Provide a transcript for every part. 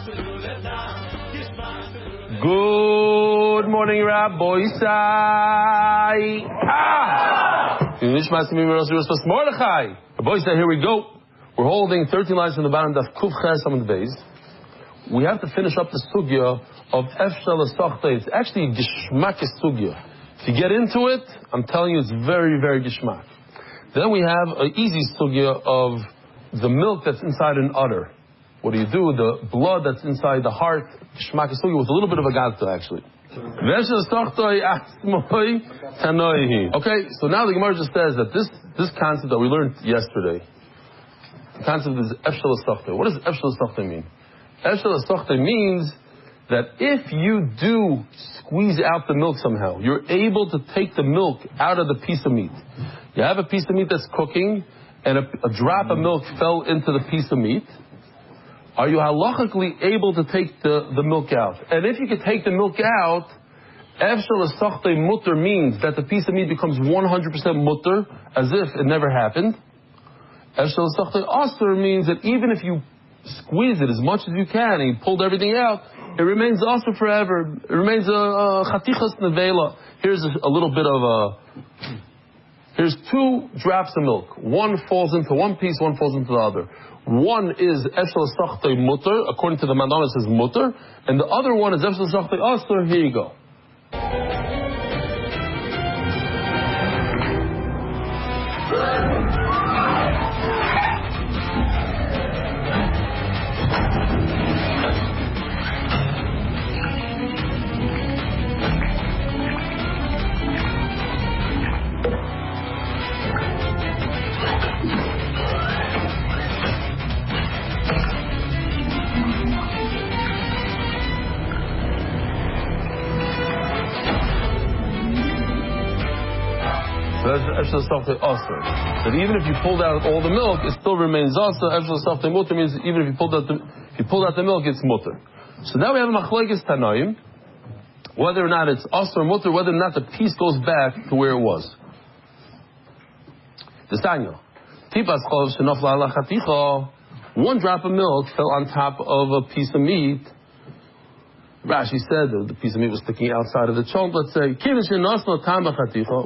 Good morning, Rabbi Isai. Rabbi Isai, here we go. We're holding 13 lines from the bottom of Kuf Ches on the base. We have to finish up the sugya of Efshel Esachta. It's actually a gishmak sugya. If you get into it, I'm telling you, it's very, very gishmak. Then we have an easy sugya of the milk that's inside an udder. What do? The blood that's inside the heart, gishmak sugya, with a little bit of a gata actually. Okay, so now the Gemara just says that this concept that we learned yesterday, the concept is Efshel Esachta. What does Efshel Esachta mean? Efshel Esachta means that if you do squeeze out the milk somehow, you're able to take the milk out of the piece of meat. You have a piece of meat that's cooking, and a drop of milk fell into the piece of meat. Are you halachically able to take the milk out? And if you could take the milk out, Efshel Esachta mutter means that the piece of meat becomes 100% mutter, as if it never happened. Efshel Esachta aser means that even if you squeeze it as much as you can and you pulled everything out, it remains aser forever. It remains a chatichas nevela. Here's a little bit of here's 2 drops of milk. One falls into one piece, one falls into the other. One is Efshel Esachta mutter, according to the mandana it says mutter, and the other one is Efshel Esachta aser. Here you go. That even if you pulled out all the milk, it still remains also. Efshel Esachta mutter means even if you pulled out the milk, it's mutter. So now we have a machlokes tanoim, whether or not it's asur or mutter, whether or not the piece goes back to where it was. The Tanya, tipas chol shenafla ala chaticha, one drop of milk fell on top of a piece of meat. Rashi said that the piece of meat was sticking outside of the chulin. Let's say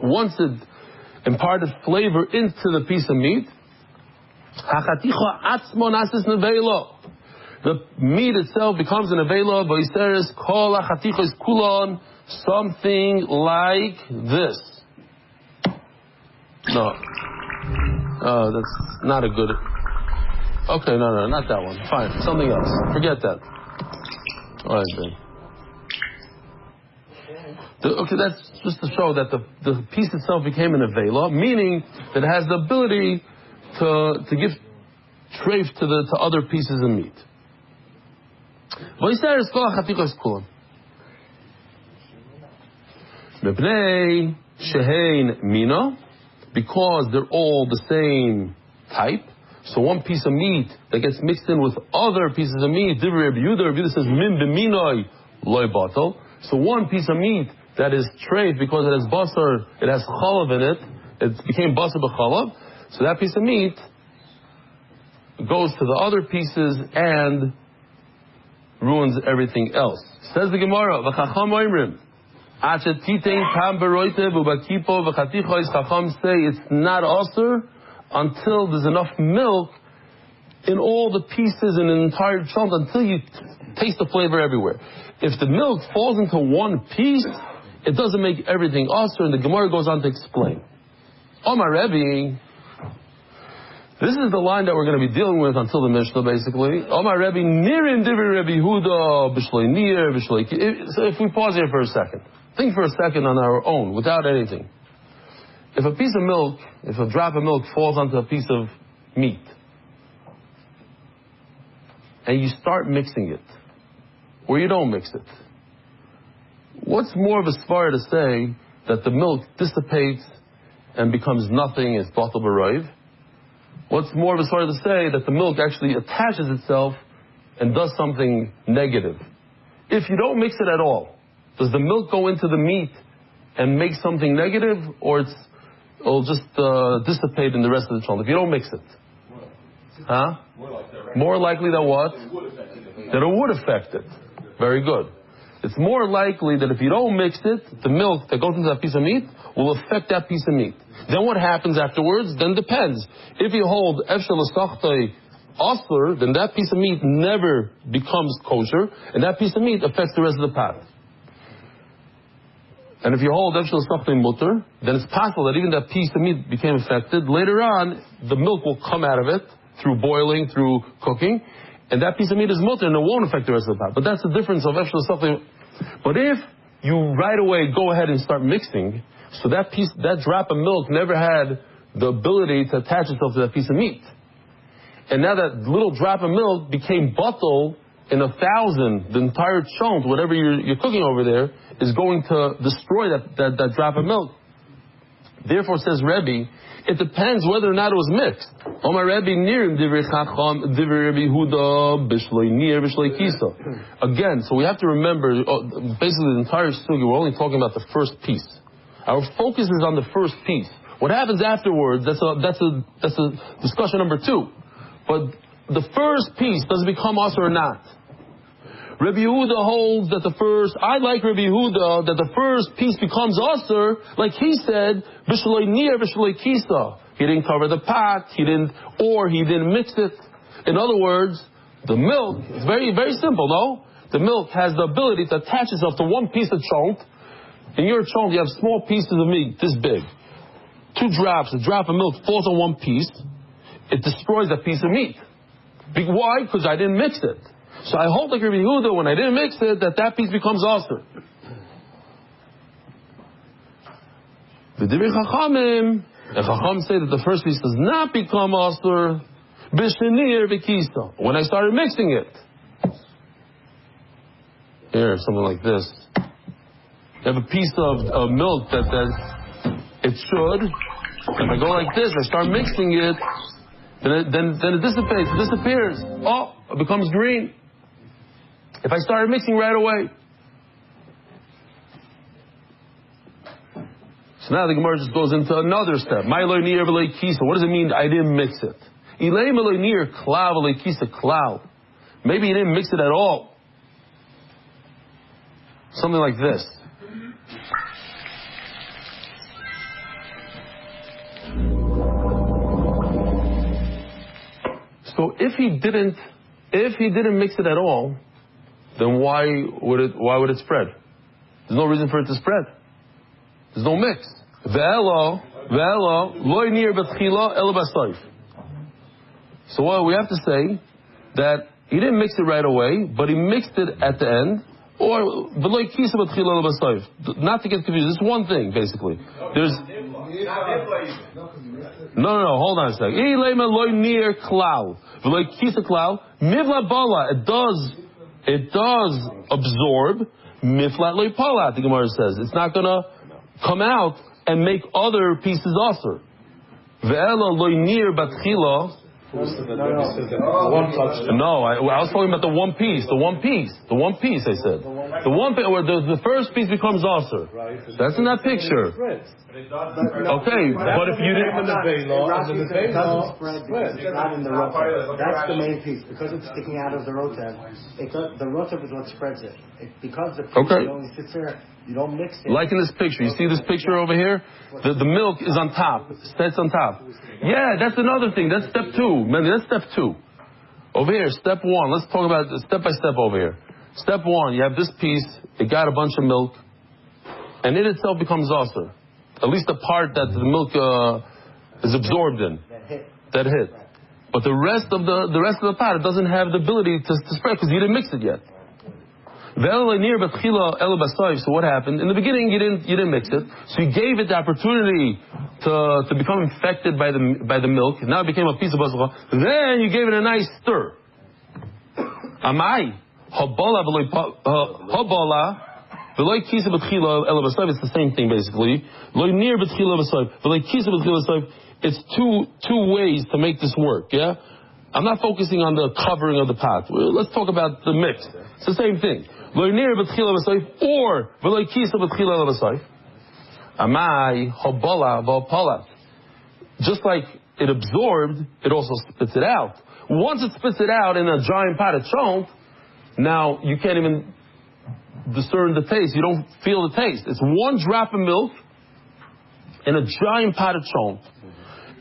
once it imparted flavor into the piece of meat, the meat itself becomes an avela, something like this. No, that's not a good. Okay, no, not that one. Fine, something else. Forget that. All right, then. Okay, that's just to show that the piece itself became an avela, meaning that it has the ability to give treif to other pieces of meat. Because they're all the same type, so one piece of meat that gets mixed in with other pieces of meat, Reb Eli says min b'minoi loy batal. So one piece of meat that is treif because it has basar, it has chalav in it, it became basar b'chalav, so that piece of meat goes to the other pieces and ruins everything else. Says the Gemara, v'chacham oimrim, achet titein tam beroitev u'bakipo v'chatichois, chacham say it's not asur until there's enough milk in all the pieces in an entire chunk, until you taste the flavor everywhere. If the milk falls into one piece, it doesn't make everything asur, and the Gemara goes on to explain. Omar Rebbe, this is the line that we're going to be dealing with until the Mishnah, basically. Omar Rebbe, nirin divrei Rebbe Yehuda, b'shloi nir, b'shloi. So if we pause here for a second, think for a second on our own, without anything. If a piece of milk, if a drop of milk falls onto a piece of meat, and you start mixing it, or you don't mix it, what's more of a svara to say that the milk dissipates and becomes nothing, it's batal b'roiv? What's more of a svara to say that the milk actually attaches itself and does something negative? If you don't mix it at all, does the milk go into the meat and make something negative, or it'll just dissipate in the rest of the chulin if you don't mix it? Huh? More likely than what? that it would affect it. Very good. It's more likely that if you don't mix it, the milk that goes into that piece of meat will affect that piece of meat. Then what happens afterwards? Then depends. If you hold efshel l'sachtei asur, then that piece of meat never becomes kosher, and that piece of meat affects the rest of the pot. And if you hold efshel l'sachtei mutter, then it's possible that even that piece of meat became affected. Later on, the milk will come out of it through boiling, through cooking, and that piece of meat is mutter, and it won't affect the rest of the pot. But that's the difference of efshel l'sachtei. But if you right away go ahead and start mixing, so that drop of milk never had the ability to attach itself to that piece of meat. And now that little drop of milk became bottle in 1,000, the entire chunk, whatever you're cooking over there, is going to destroy that drop of milk. Therefore, says Rebbe, it depends whether or not it was mixed. Again, so we have to remember, basically the entire sugi, we're only talking about the first piece. Our focus is on the first piece. What happens afterwards, that's a discussion number 2. But the first piece, does it become us or not? Rebbe Yehuda holds that I like Rebbe Yehuda, that the first piece becomes usher, like he said, b'shaloi nir, b'shaloi kisa. He didn't cover the pot, he didn't mix it. In other words, the milk, it's very, very simple, no? The milk has the ability to attach itself to one piece of chunk. In your chunk, you have small pieces of meat, this big. 2 drops, a drop of milk falls on one piece, it destroys that piece of meat. Why? Because I didn't mix it. So I hold like Rebbe Yehuda, when I didn't mix it, that piece becomes aser. The Divrei Chachamim, the Chacham say that the first piece does not become aser, b'shenir v'kisa. When I started mixing it. Here, something like this. You have a piece of milk that it should. If I go like this, I start mixing it, then it dissipates, it disappears. Oh, it becomes green. If I started mixing right away. So now the Gemara just goes into another step. What does it mean I didn't mix it? Maybe you didn't mix it at all. Something like this. So if he didn't mix it at all, then why would it spread? There's no reason for it to spread. There's no mix. So what we have to say that he didn't mix it right away, but he mixed it at the end. Or not to get confused. This is one thing basically. There's no. Hold on a second. It does absorb miflat loy palat. The Gemara says it's not gonna come out and make other pieces also. Ve'ela loy nir batchila. No, I was talking about the one piece. I said the first piece becomes also. That's in that picture. Okay, but if you didn't, it doesn't spread. It's not in the rotav. That's the main piece because it's sticking out of the rotav. The rotav is what spreads it. Because the piece only sits there. You don't mix it. Like in this picture. You see this picture over here? The milk is on top. Sits on top. Yeah, that's another thing. That's step 2. Man, that's step 2. Over here, step 1. Let's talk about step by step over here. Step 1, you have this piece. It got a bunch of milk. And it itself becomes aser. At least the part that the milk is absorbed in. That hit. But the rest of the pot, it doesn't have the ability to spread because you didn't mix it yet. So what happened? In the beginning, you didn't mix it, so you gave it the opportunity to become infected by the milk. Now it became a piece of basala. Then you gave it a nice stir. Amai habala it's the same thing basically. It's two ways to make this work. Yeah, I'm not focusing on the covering of the pot. Let's talk about the mix. It's the same thing. Or just like it absorbed, it also spits it out. Once it spits it out in a giant pot of chunk, Now, you can't even discern the taste. You don't feel the taste. It's one drop of milk in a giant pot of chulin.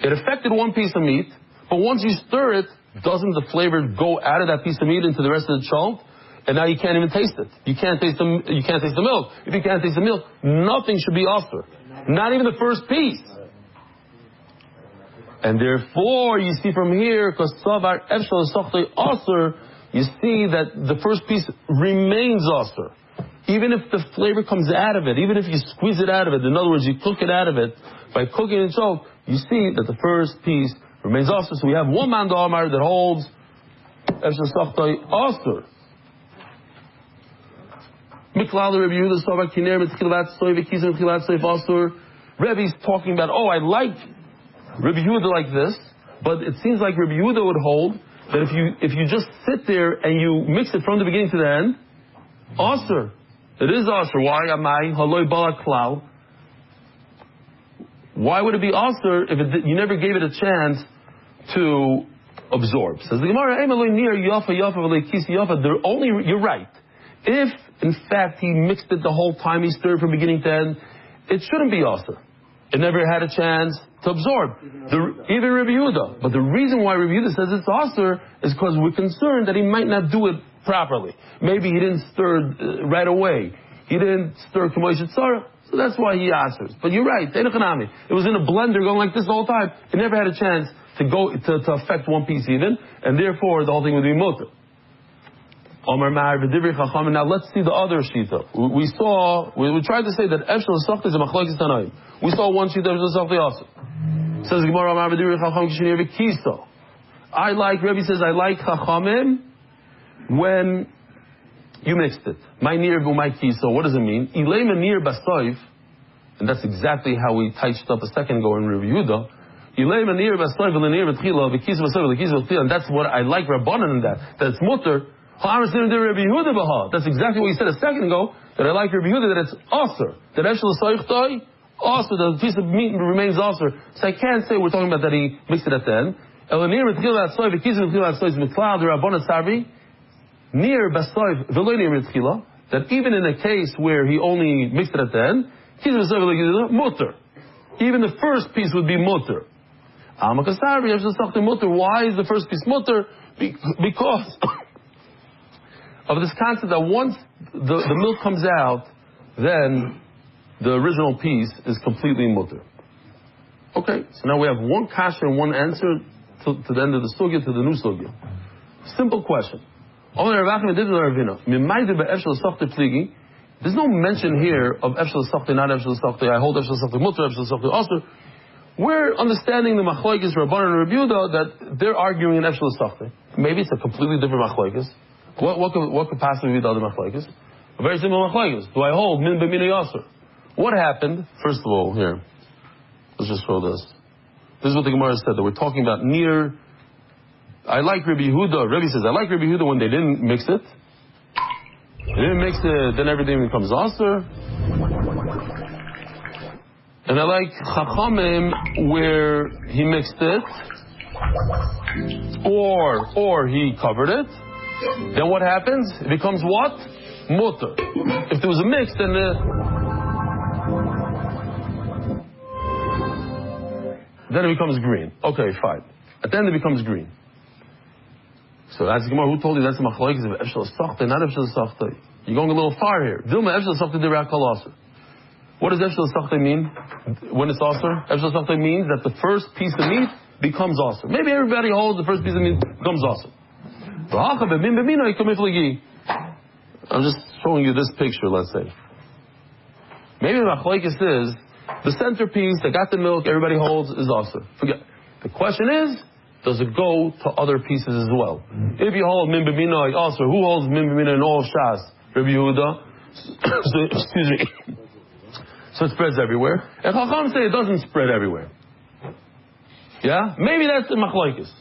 It affected one piece of meat, but once you stir it, doesn't the flavor go out of that piece of meat into the rest of the chulin? And now you can't even taste it. You can't taste the milk. If you can't taste the milk, nothing should be asur. Not even the first piece. And therefore, you see from here, because savar efshel sochtei asur, you see that the first piece remains asur. Even if the flavor comes out of it, even if you squeeze it out of it, in other words, you cook it out of it, by cooking it so, you see that the first piece remains asur. So we have one man d'amar that holds efshel sochtei asur. Rebbe's talking about, I like Rebbe Yehuda like this, but it seems like Rebbe Yehuda would hold that if you just sit there and you mix it from the beginning to the end, asur. It is asur. Why am I haloi bala klal? Why would it be asur if you never gave it a chance to absorb? Says the Gemara, you're right. If, in fact, he mixed it the whole time, he stirred from beginning to end, it shouldn't be asur. It never had a chance to absorb. Even Rebbe Yehuda. But the reason why Rebbe Yehuda says it's asur is because we're concerned that he might not do it properly. Maybe he didn't stir right away. He didn't stir k'moy chazarah, so that's why he asurs. But you're right, it was in a blender going like this the whole time. It never had a chance to go to affect one piece even, and therefore the whole thing would be mutter. Now let's see the other shita. We tried to say that efshel sochtei is a machlokes tanaim. We saw one shita efshel sochtei also. Says Gemara Amar v'divrei chacham kishenir v'kiso. Rebbe says I like chachamim when you mixed it. My nir v'may kiso. What does it mean? Ilay menir basoif, and that's exactly how we touched up a second ago in Reb Yehuda. Ilay menir basoif v'lenir v'tchila v'kiso basoif v'kiso v'tchila, and that's what I like Rabbanan in that. That's mutter. That's exactly what he said a second ago, that I like Rebbe Yehuda, that it's asur. That efshel sochtei asur, that the piece of meat remains asur. So I can't say we're talking about that he mixed it at the end. That even in a case where he only mixed it at the end, mutter. Even the first piece would be mutter. Why is the first piece mutter? Because of this concept that once the milk comes out, then the original piece is completely mutter. Okay, so now we have one kasha and one answer to the end of the sugya, to the new sugya. Simple question. There's no mention here of efshel sochtei, not efshel sochtei. I hold efshel sochtei mutter, efshel sochtei asur. We're understanding the machlokes Rabbanan and Reb Yehuda that they're arguing in efshel sochtei. Maybe it's a completely different machlokes. What could possibly be the other machlokes? A very simple machlokes. Do I hold min b'minay asur? What happened? First of all, here, let's just show this. This is what the Gemara said, that we're talking about near. I like Rebbe Yehuda. Rebbe says, I like Rebbe Yehuda when they didn't mix it. They didn't mix it, then everything becomes asur. And I like Chachamim where he mixed it, or he covered it. Then what happens? It becomes what? Mutter. If there was a mix, then it becomes green. Okay, fine. At the end it becomes green. So that's the Gemara. Who told you that's a machlokes of efshel sochtei, not efshel sochtei? You're going a little far here. Dilma efshel sochtei dirak kol asur. What does efshel sochtei mean when it's asur? Efshel sochtei means that the first piece of meat becomes asur. Maybe everybody holds the first piece of meat becomes asur. I'm just showing you this picture, let's say. Maybe the machlokes is the centerpiece that got the milk, everybody holds, is asur. Forget. The question is, does it go to other pieces as well? If you hold min b'minay asur, who holds min b'minay in all Shas? Rebbe Yehuda. Excuse me. So it spreads everywhere. And Chacham say it doesn't spread everywhere. Yeah? Maybe that's the machlokes.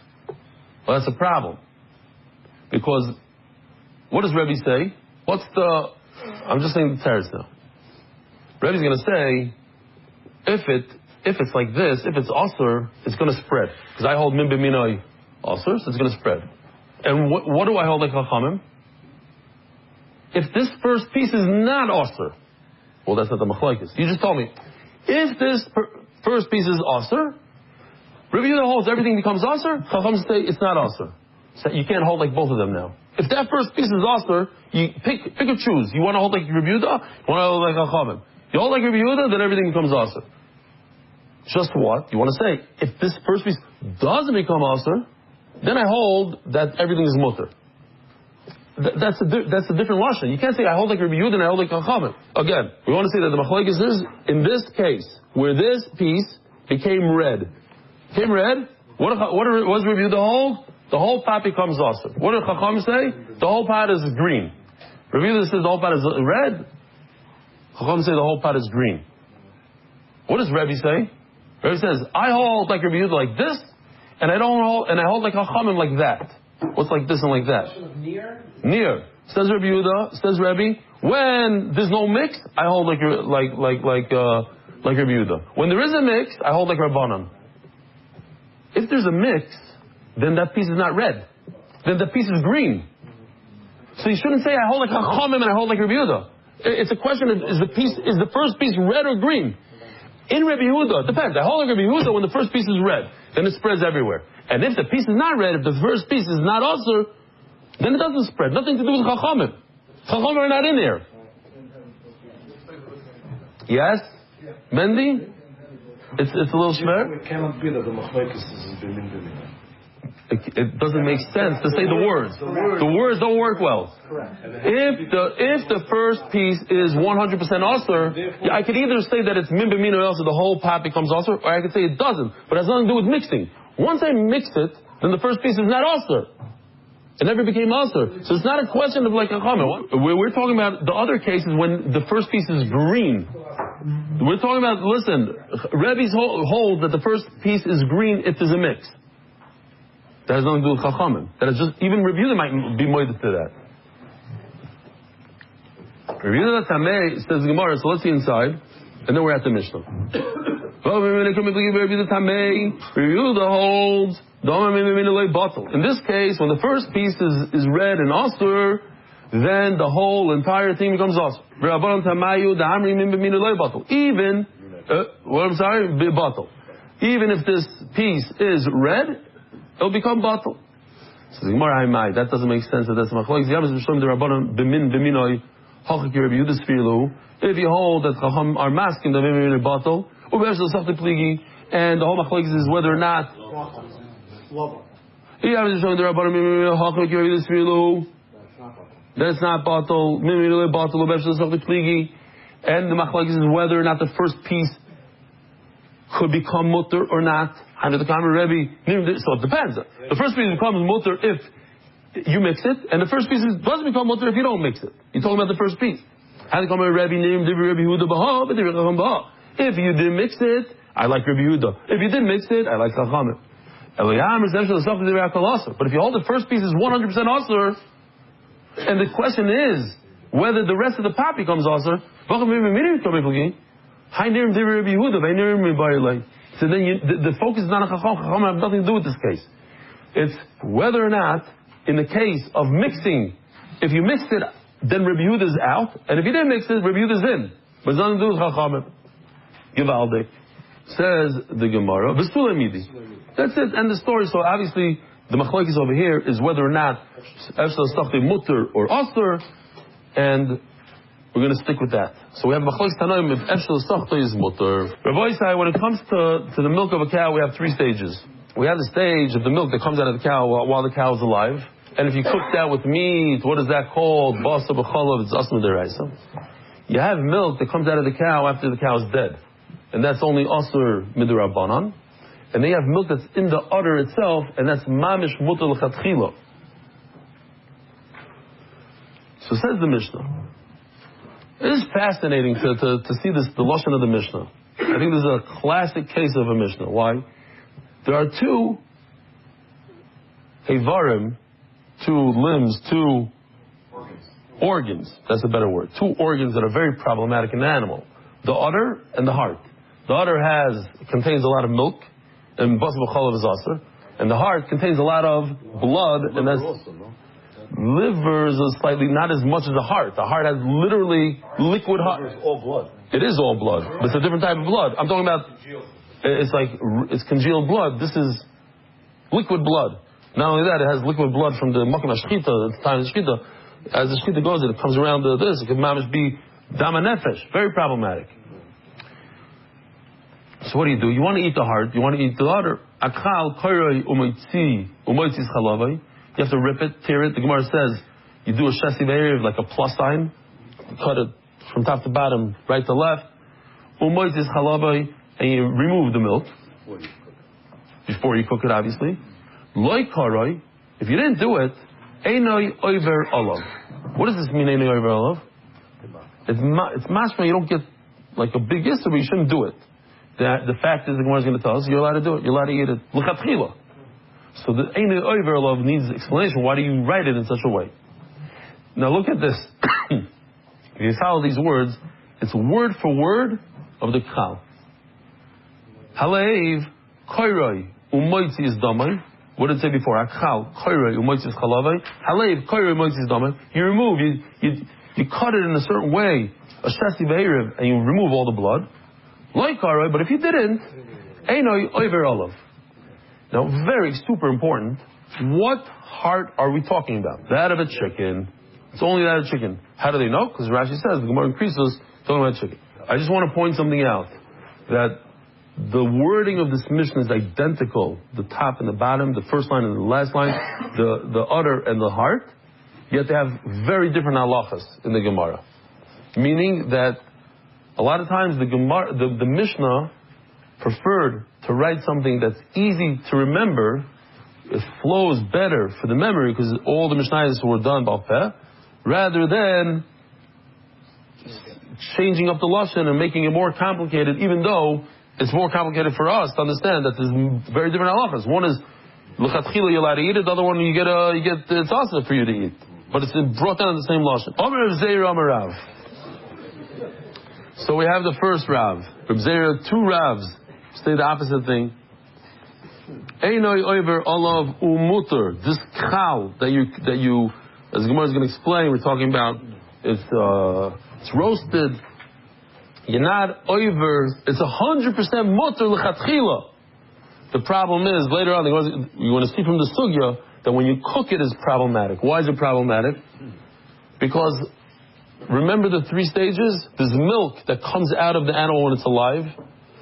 Well, that's a problem. Because, what does Rebbe say? I'm just saying the teretz now. Rebbe's going to say, if it's like this, if it's asur, it's going to spread. Because I hold min b'minay asur, so it's going to spread. And what do I hold like Chachamim? if this first piece is not Osir? Well, that's not the machlokes. You just told me. If this first piece is Osir, Reb Yehuda holds everything becomes Osir. Chacham say it's not Osir. So you can't hold like both of them now. If that first piece is Osir, you pick or choose. You want to hold like Reb Yehuda, you want to hold like Chacham. You hold like Reb Yehuda, then everything becomes Osir. Just what? You want to say, if this first piece doesn't become Osir, then I hold that everything is mutter. That's a different lashon. You can't say I hold like Reb Yehuda and I hold like Chachamim. Again, we want to say that the machlokes is in this case where this piece became red. What does Reb Yehuda hold? The whole pot becomes Osir. What did Chachamim say? The whole pot is green. Reb Yehuda says the whole pot is red. Chachamim say the whole pot is green. What does Rebbe say? Rebbe says I hold like Reb Yehuda like this, and I hold like Chachamim like that. What's like this and like that? Near. Says Reb Yehuda, says Rebbe, when there's no mix, I hold like Reb Yehuda. When there is a mix, I hold like Rabbanan. If there's a mix, then that piece is not red. Then the piece is green. So you shouldn't say I hold like Chachamim and I hold like Reb Yehuda. It's a question of is the first piece red or green? In Reb Yehuda, it depends. I hold like Reb Yehuda when the first piece is red. Then it spreads everywhere. And if the piece is not red, if the first piece is not Osir, then it doesn't spread. Nothing to do with Chachamim. Chachamim are not in there. Yes? Mendy? It's a little shmer? It cannot be that the machlokes is bimin. It doesn't make sense to say the words. The words don't work well. Correct. If the first piece is 100% Osir, I could either say that it's min b'min or else the whole pot becomes Osir, or I could say it doesn't. But it has nothing to do with mixing. Once I mix it, then the first piece is not Osir. It never became Osir. So it's not a question of like a comment. We're talking about the other cases when the first piece is green. We're talking about, listen, Rebbe's hold that the first piece is green if there's a mix. That has nothing to do with Chachamim. That is just, even Reb Yehuda might be moided to that. Reb Yehuda Tameh says the Gemara, so let's see inside, and then we're at the Mishnah. Reb Yehuda holds, in this case, when the first piece is red and Osir, then the whole entire thing becomes Osir. Even if this piece is red, it'll become batal. So the Gemara, that doesn't make sense. That's machlokes. If you hold that Chacham are masking the bimin batal, and the whole machlokes is whether or not. That's not batal. And the machlokes is whether or not the first piece could become mutter or not. Under the common Rebbe, so it depends. The first piece becomes mutter if you mix it, and the first piece doesn't become mutter if you don't mix it. You're talking about the first piece. If you didn't mix it, I like Reb Yehuda. If you didn't mix it, I like Chachamim. But if you hold the first piece is 100% Osir, and the question is whether the rest of the pot becomes Osir, so then the focus is not on Chacham. Chacham have nothing to do with this case. It's whether or not, in the case of mixing, if you mixed it, then Reb Yehuda is out, and if you didn't mix it, Reb Yehuda is in. But it's nothing to do with Chacham. Givaldik. Says the Gemara, that's it, and the story. So obviously, the machlokes over here is whether or not Efshel Stachti mutter or Osir, and we're going to stick with that. So we have machlokes tanoim if Efshel Stachti is mutter. Rabbi Isai, when it comes to the milk of a cow, we have three stages. We have the stage of the milk that comes out of the cow while the cow is alive, and if you cook that with meat, what is that called? Basa b'chalav, it's asma deraisa. You have milk that comes out of the cow after the cow is dead, and that's only Osir midrabanan. And then you have milk that's in the udder itself, and that's mamish mutter l'chatchila. So says the Mishnah. It is fascinating to see this, the lashon of the Mishnah. I think this is a classic case of a Mishnah. Why? There are two hevarim, two limbs, two organs. That's a better word. Two organs that are very problematic in the animal: the udder and the heart. The udder contains a lot of milk, and basa b'chalav is asur, and the heart contains a lot of blood, and that's Liver is slightly, not as much as the heart. The heart has literally liquid heart. It's all blood. It is all blood, but it's a different type of blood. I'm talking about, it's congealed blood. This is liquid blood. Not only that, it has liquid blood from the Makom HaShchita, at the time of the Shchita. As the Shchita goes, it comes around this. It can mamish be Dama Nefesh. Very problematic. So what do? You want to eat the heart, you want to eat the udder. Akhal koiroi umoitzi chalavai. You have to rip it, tear it. The Gemara says, you do a shesi ve'erev, like a plus sign. You cut it from top to bottom, right to left. Umoitzi chalavai, and you remove the milk. Before you cook it, obviously. Loi koroi, if you didn't do it, einoi oiver olav. What does this mean, einoi oiver olav? It's mashma, you don't get like a big issue, but you shouldn't do it. The fact is, the Gemara is going to tell us, you're allowed to do it. You're allowed to eat it. L'chatchila. So the einoi oiver olav needs explanation. Why do you write it in such a way? Now look at this. If you follow these words, it's word for word of the Chal. Haleiv koiroi umoitzi is damai. What did it say before? Achal koiroi umoitzi is chalavai. Haleiv koiroi umoitzi is damai. You remove, you cut it in a certain way, a shesi ve'erev, and you remove all the blood. Like koiroi, but if you didn't, einoi oiver olav. Now, very super important. What heart are we talking about? That of a chicken. It's only that of a chicken. How do they know? Because Rashi says the Gemara increases talking about chicken. I just want to point something out, that the wording of this mission is identical. The top and the bottom, the first line and the last line, the udder and the heart. Yet they have very different halachas in the Gemara. Meaning that a lot of times the Mishnah preferred to write something that's easy to remember. It flows better for the memory because all the Mishnayos were done by Peh, rather than changing up the lashon and making it more complicated, even though it's more complicated for us to understand that there's very different halachas. One is l'chatchila you're allowed to eat it. The other one you get it's also for you to eat, but it's brought down in the same lashon. Omer Reb Zeir Omer Rav. So we have the first Rav. Reb Zeir, two Ravs say the opposite thing. Einoi oiver olav umuter. This chal that you, as the Gemara is going to explain, we're talking about it's roasted. You're not oiver. It's 100% muter l'chatchila. The problem is later on you want to see from the sugya that when you cook it is problematic. Why is it problematic? Because remember the three stages? There's milk that comes out of the animal when it's alive.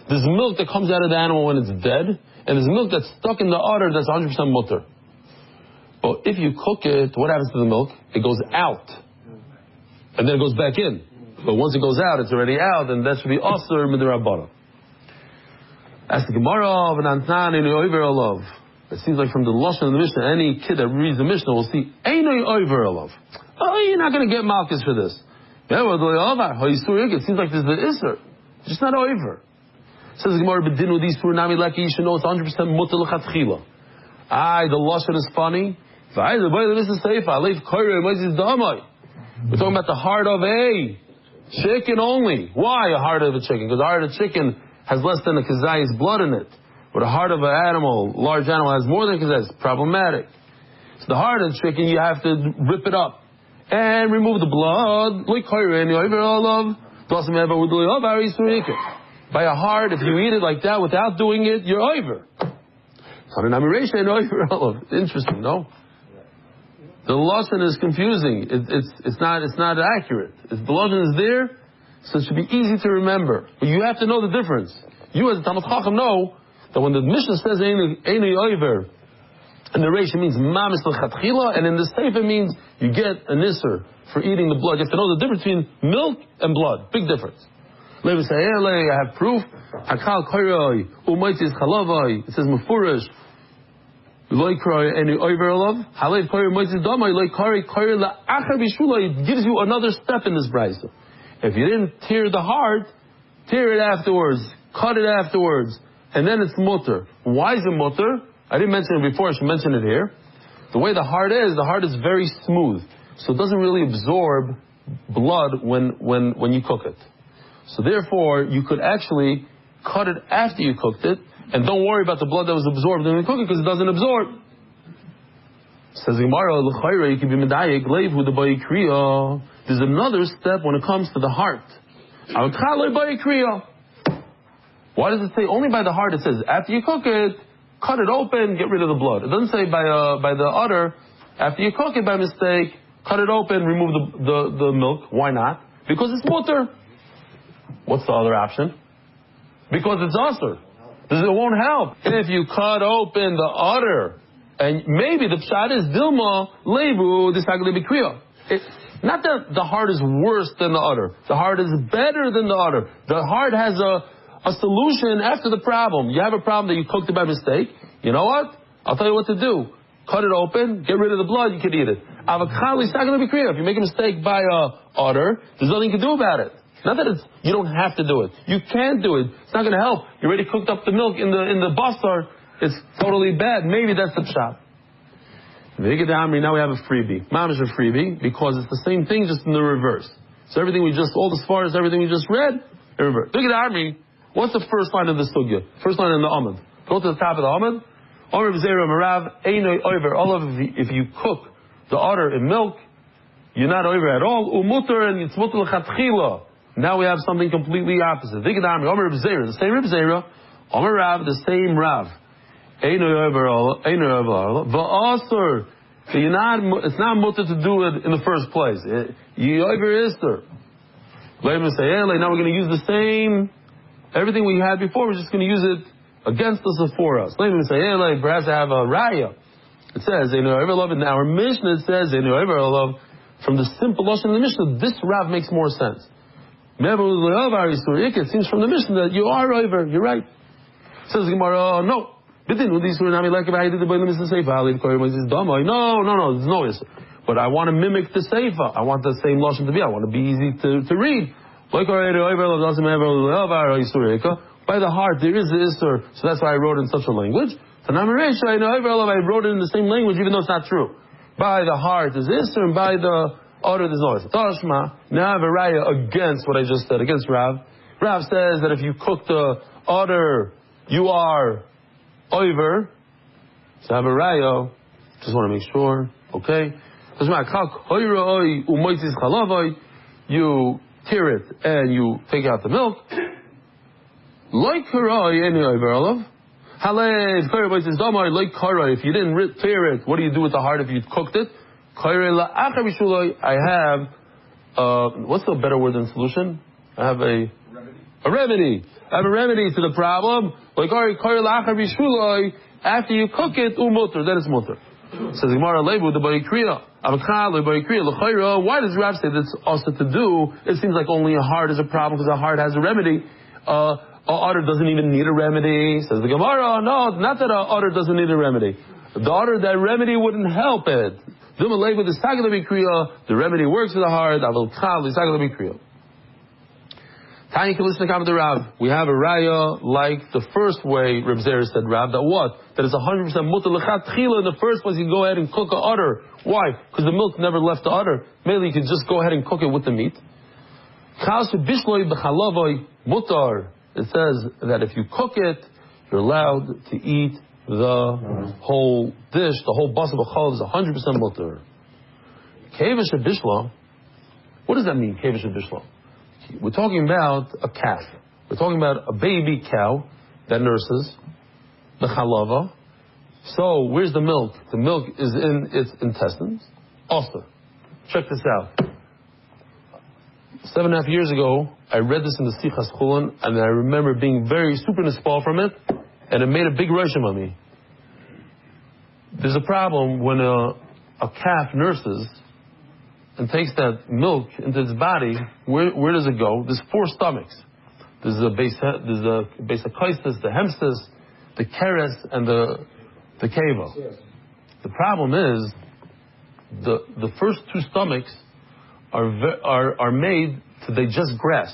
There's milk that comes out of the animal when it's dead. And there's milk that's stuck in the udder that's 100% mutter. But if you cook it, what happens to the milk? It goes out. And then it goes back in. But once it goes out, it's already out, and that should be asur midrabanan. As the Gemara of Nantan in Oiver Olav. It seems like from the lashon of the Mishnah, any kid that reads the Mishnah will see Einoi Oiver Olav. Oh, you're not going to get malchus for this. It seems like there's the isser. It's just not Oiver. Says the Gemara, "Bedinu these two nami leki." You should know it's 100% mutter l'chatchila. The lashon is funny. We're talking about the heart of a chicken only. Why a heart of a chicken? Because the heart of a chicken has less than a kazay's blood in it. But a heart of an animal, large animal, has more than a kazay. It's problematic. So the heart of the chicken, you have to rip it up and remove the blood. By a heart, if you eat it like that without doing it, you're over. Interesting, no? The lashon is confusing. It's not accurate. If the lashon is there, so it should be easy to remember. But you have to know the difference. You as a Talmud Chacham know that when the Mishnah says Einei Oiver, and the Reish means Mamis L'Chatchila, and in the Sefer means you get an Isser for eating the blood. You have to know the difference between milk and blood. Big difference. I have proof. It says Mefurish. It gives you another step in this brayso. If you didn't tear the heart, tear it afterwards, cut it afterwards, and then it's mutter. Why is it mutter? I didn't mention it before, I should mention it here. The way the heart is very smooth. So it doesn't really absorb blood when you cook it. So therefore, you could actually cut it after you cooked it, and don't worry about the blood that was absorbed in the cooking because it doesn't absorb. Says Gemara, l'chayra you can be medayik leivu the bayikriya. There's another step when it comes to the heart. Why does it say only by the heart? It says after you cook it, cut it open, get rid of the blood. It doesn't say by the udder. After you cook it by mistake, cut it open, remove the milk. Why not? Because it's mutter. What's the other option? Because it's usher. It won't help. If you cut open the udder, and maybe the pshat is dilma levu disagli bikriya. Not that the heart is worse than the udder. The heart is better than the udder. The heart has a solution after the problem. You have a problem that you cooked it by mistake. You know what? I'll tell you what to do. Cut it open, get rid of the blood, you can eat it. Avakali is not going to be clear. If you make a mistake by udder, there's nothing you can do about it. Not that you don't have to do it. You can do it. It's not going to help. You already cooked up the milk in the basar. It's totally bad. Maybe that's the pshat. Now we have a freebie. Mamish a freebie because it's the same thing, just in the reverse. So everything we just, all as far as everything we just read, in reverse. Look at the army. What's the first line of the sugya? First line in the Amud. Go to the top of the Amud. If you cook the udder in milk, you're not over at all. Umutter and it's mutter l'chatchila. Now we have something completely opposite. Look at the army. The same Reb Zera. Omer Rav, the same Rav. It's not mutter to do it in the first place. Now we're going to use the same, everything we had before, we're just going to use it against us or for us. Perhaps I have a raya. It says, in our Mishnah it says, from the simple lashon of the Mishnah, this Rav makes more sense. It seems from the Mishnah that you are over, you're right. Says Gemara, no. No, there's no issue. But I want to mimic the Seifa. I want the same lashon to be. I want to be easy to read. By the heart, there is the Isser, so that's why I wrote in such a language. I wrote it in the same language, even though it's not true. By the heart is Isser, and by the udder there's no Isser. Tashma, now I have a raya against what I just said, against Rav. Rav says that if you cook the udder, you are over. So I have a raya, just want to make sure, okay? You tear it and you take out the milk. If you didn't tear it, what do you do with the heart if you cooked it? I have, what's the better word than solution? I have a remedy. I have a remedy to the problem. After you cook it, then it's mutter. Says Gemara, why does Rav say that's also to do? It seems like only a heart is a problem because a heart has a remedy. A udder doesn't even need a remedy. Says the Gemara, no, not that a udder doesn't need a remedy. The udder, that remedy wouldn't help it. The remedy works for the heart. We have a raya like the first way Reb Zera said, Rav, that what? That it's 100% mutter l'chatchila in the first place. You go ahead and cook a udder. Why? Because the milk never left the udder. Maybe you could just go ahead and cook it with the meat. It says that if you cook it, you're allowed to eat the whole dish. The whole basa b'chalav is 100% mutter. Kevish bishla. What does that mean? Kevish bishla. We're talking about a calf. We're talking about a baby cow that nurses the chalava. So where's the milk? The milk is in its intestines. Also, check this out. 7.5 years ago, I read this in the Sichas Chulin, and I remember being very super nispal from it, and it made a big roshim on me. There's a problem when a calf nurses and takes that milk into its body. Where does it go? There's 4 stomachs. There's the Beisakoistis, the Hemstis, the Keres, and the Keva. The problem is the first 2 stomachs are made to digest grass.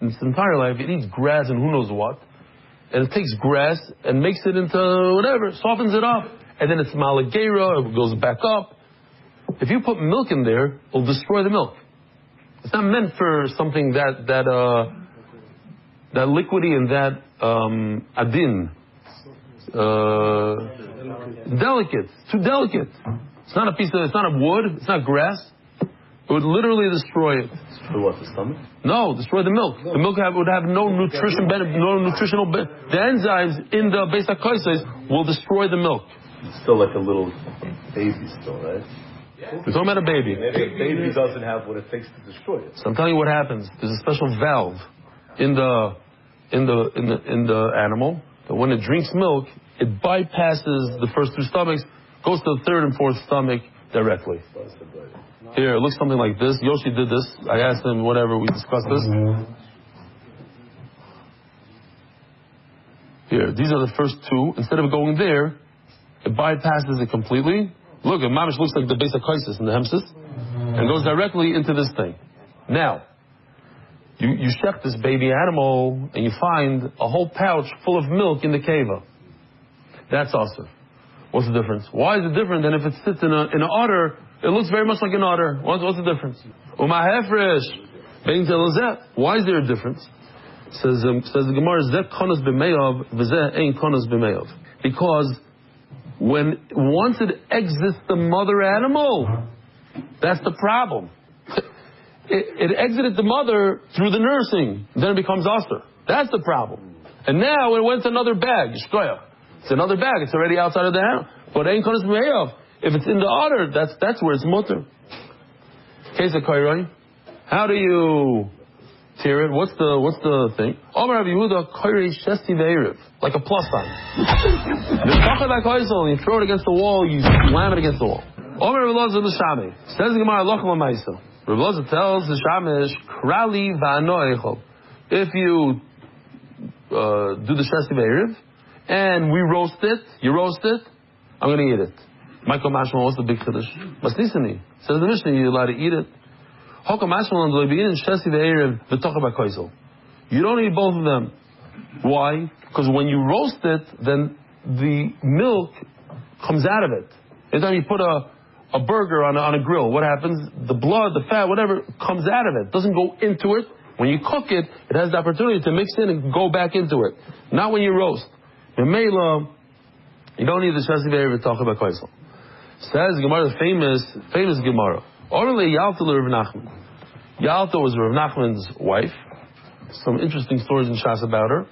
In its entire life, it eats grass and who knows what. And it takes grass and makes it into whatever, softens it up. And then it's malagera, it goes back up. If you put milk in there, it'll destroy the milk. It's not meant for something that liquidy and that adin. delicate. It's too delicate. It's not it's not a wood. It's not grass. It would literally destroy it. Destroy what, the stomach? No, destroy the milk. The milk would have no nutrition benefit, no nutritional benefit. The enzymes in the basic kaises will destroy the milk. It's still like a little baby still, right? We're talking about a baby. Maybe a baby doesn't have what it takes to destroy it. So I'm telling you what happens. There's a special valve in the animal that when it drinks milk, it bypasses the first two stomachs, goes to the third and fourth stomach directly. Here, it looks something like this. Yoshi did this. I asked him, whatever, we discussed this. Here, these are the first two. Instead of going there, it bypasses it completely. Look, it mamish looks like the basic kaisis in the hemsis, and goes directly into this thing. Now, you check this baby animal, and you find a whole pouch full of milk in the keva. That's awesome. What's the difference? Why is it different than if it sits in an udder? It looks very much like an udder. What's the difference? Why is there a difference? Says the Gemara, because once it exits the mother animal, that's the problem. It exited the mother through the nursing, then it becomes usher. That's the problem. And now it went to another bag. It's another bag. It's already outside of the animal. But ain't konas b'meyav. If it's in the udder, that's where it's mutter. Case of kairoi. How do you tear it? What's the thing? Omer Rav Yehuda kairoi shesti ve'erev, like a plus sign. You throw it against the wall. You slam it against the wall. Omer Rav Elazar l'shami. Says the Gemara loch l'maisa. Rav Elazar tells the shamish krali va'anoichol. If you do the shesti ve'erev and we roast it, you roast it, I'm going to eat it. Michael Mashmal, what's the big chiddush? Masnisani. Says the Mishnah, you're allowed to eat it. You don't eat both of them. Why? Because when you roast it, then the milk comes out of it. Every time you put a burger on a grill, what happens? The blood, the fat, whatever, comes out of it. It doesn't go into it. When you cook it, it has the opportunity to mix in and go back into it. Not when you roast. You don't need the shasi ve'erev v'tocha b'koisel. Says Gemara, the famous Gemara. Orle Yalta Rav Nachman. Yalta was Rav Nachman's wife. Some interesting stories in Shas about her.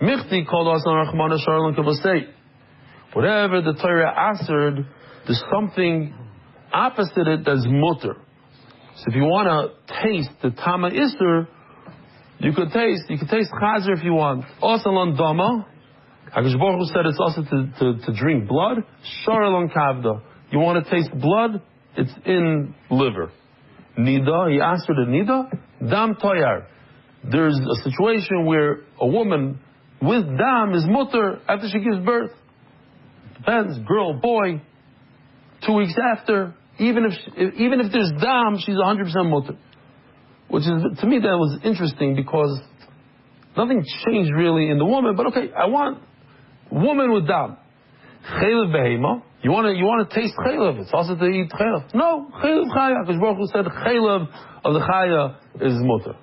Michti called us on Rachmana Sharlon Kavasei. Whatever the Torah answered, there's something opposite it that's mutter. So if you want to taste the Tama Isser, you could taste chazarah if you want. Osalon Dama. HaKadosh Baruch Hu said it's also to drink blood. Sharalon Kavda. You want to taste blood? It's in liver. Nida, he answered it, Nida, Dam Toyar. There's a situation where a woman with Dam is mutter after she gives birth. Depends, girl, boy, 2 weeks after, even if there's Dam, she's 100% mutter. Which is, to me, that was interesting because nothing changed really in the woman, but okay, I want woman with Dam. Chaylev behema. You want to taste chaylev. It's also to eat chaylev. No, chaylev chaya. Because Baruch Hu said the chaylev of the chaya is mutter.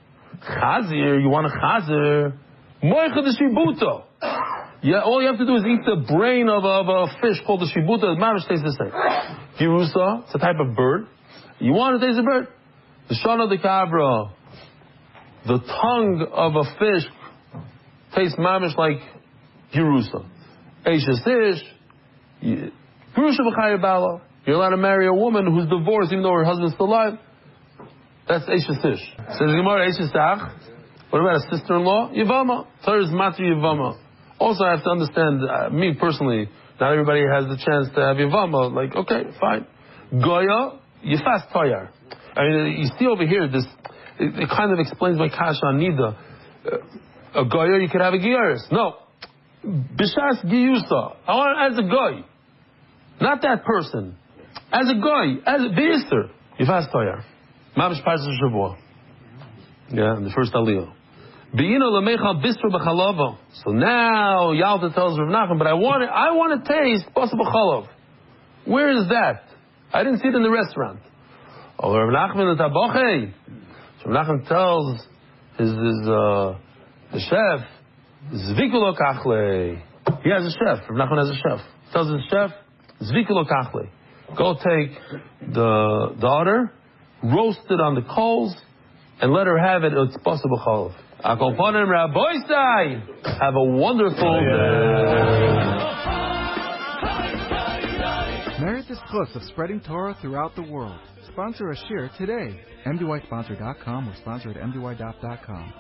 Chazir, you want a chazir. Moicha de shibuta. Yeah, all you have to do is eat the brain of a fish called the shibuta. The mamish tastes the same. Girusa, it's a type of bird. You want to taste the bird? The shana de cabra, the tongue of a fish tastes mamish like girusa. Eishes ish. You're allowed to marry a woman who's divorced even though her husband's still alive. That's Eishes Ish. Says Gemara Eishes Ach. What about a sister-in-law? Yivama. Torah is Matri Yivama. Also, I have to understand, me personally, not everybody has the chance to have Yivama. Like, okay, fine. Goya, Yifas Toyar. I mean, you see over here, it kind of explains my kasha on Nida. A Goya, you could have a Giyaris. No. Bishas Giyusa. I want it as a Goy. Not that person. As a Goy. As a Beister. Yifas Toyar. Mamish Parsa Shavua. Yeah, the first Aliyah. Be'ino lemecha bistra b'chalava. So now Yalta tells Rav Nachman, but I want to taste basa b'chalav. Where is that? I didn't see it in the restaurant. Oh, Rav Nachman the taboche. So Rav Nachman tells the chef, Zvikulo kachle. He has a chef. Rav Nachman has a chef. Tells his chef, Zvika lo kachle. Go take the daughter, roast it on the coals, and let her have it. It's possible cholov. Akoponim Rabboisai. Have a wonderful day. Merit the schus of spreading Torah throughout the world. Sponsor a shiur today. MDYsponsor.com or sponsor at MDYDaf.com.